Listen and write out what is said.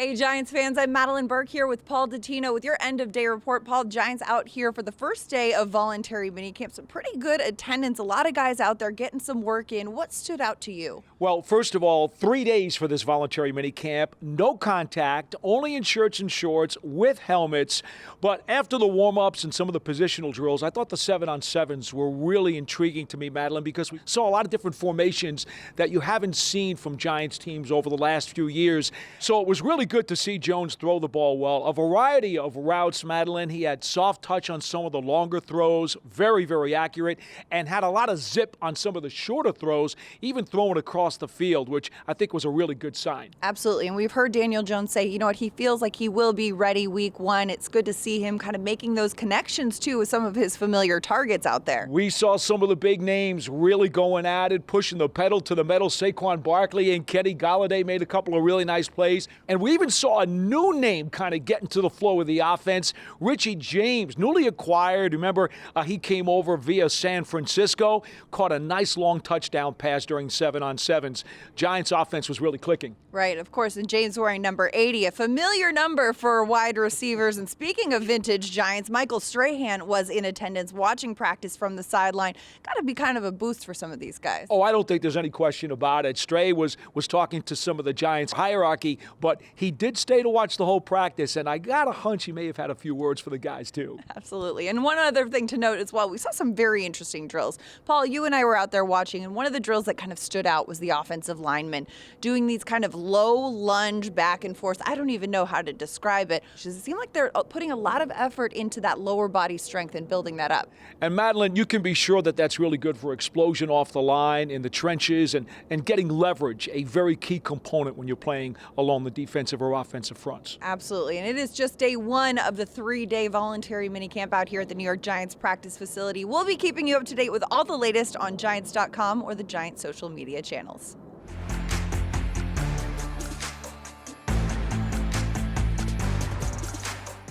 Hey, Giants fans, I'm Madeline Burke here with Paul Dottino with your end-of-day report. Paul, Giants out here for the first day of voluntary minicamp. Some pretty good attendance. A lot of guys out there getting some work in. What stood out to you? Well, first of all, 3 days for this voluntary minicamp. No contact, only in shirts and shorts with helmets. But after the warm-ups and some of the positional drills, I thought the 7-on-7s were really intriguing to me, Madeline, because we saw a lot of different formations that you haven't seen from Giants teams over the last few years. So it was really good to see Jones throw the ball well. A variety of routes, Madeline. He had soft touch on some of the longer throws, very, very accurate, and had a lot of zip on some of the shorter throws, even throwing across the field, which I think was a really good sign. Absolutely, and we've heard Daniel Jones say, you know what, he feels like he will be ready week one. It's good to see him kind of making those connections, too, with some of his familiar targets out there. We saw some of the big names really going at it, pushing the pedal to the metal. Saquon Barkley and Kenny Golladay made a couple of really nice plays, and we even saw a new name kind of get into the flow of the offense. Richie James, newly acquired. Remember, he came over via San Francisco, caught a nice long touchdown pass during 7-on-7s. Giants offense was really clicking. Right, of course, and James wearing number 80, a familiar number for wide receivers. And speaking of vintage Giants, Michael Strahan was in attendance watching practice from the sideline. Got to be kind of a boost for some of these guys. Oh, I don't think there's any question about it. Stray was talking to some of the Giants hierarchy, but he did stay to watch the whole practice, and I got a hunch he may have had a few words for the guys, too. Absolutely. And one other thing to note as well, we saw some very interesting drills. Paul, you and I were out there watching, and one of the drills that kind of stood out was the offensive linemen doing these kind of low lunge back and forth. I don't even know how to describe it. It seems like they're putting a lot of effort into that lower body strength and building that up. And Madeline, you can be sure that that's really good for explosion off the line in the trenches and getting leverage, a very key component when you're playing along the defensive or offensive fronts. Absolutely. And it is just day one of the 3-day voluntary minicamp out here at the New York Giants practice facility. We'll be keeping you up to date with all the latest on Giants.com or the Giants social media channels.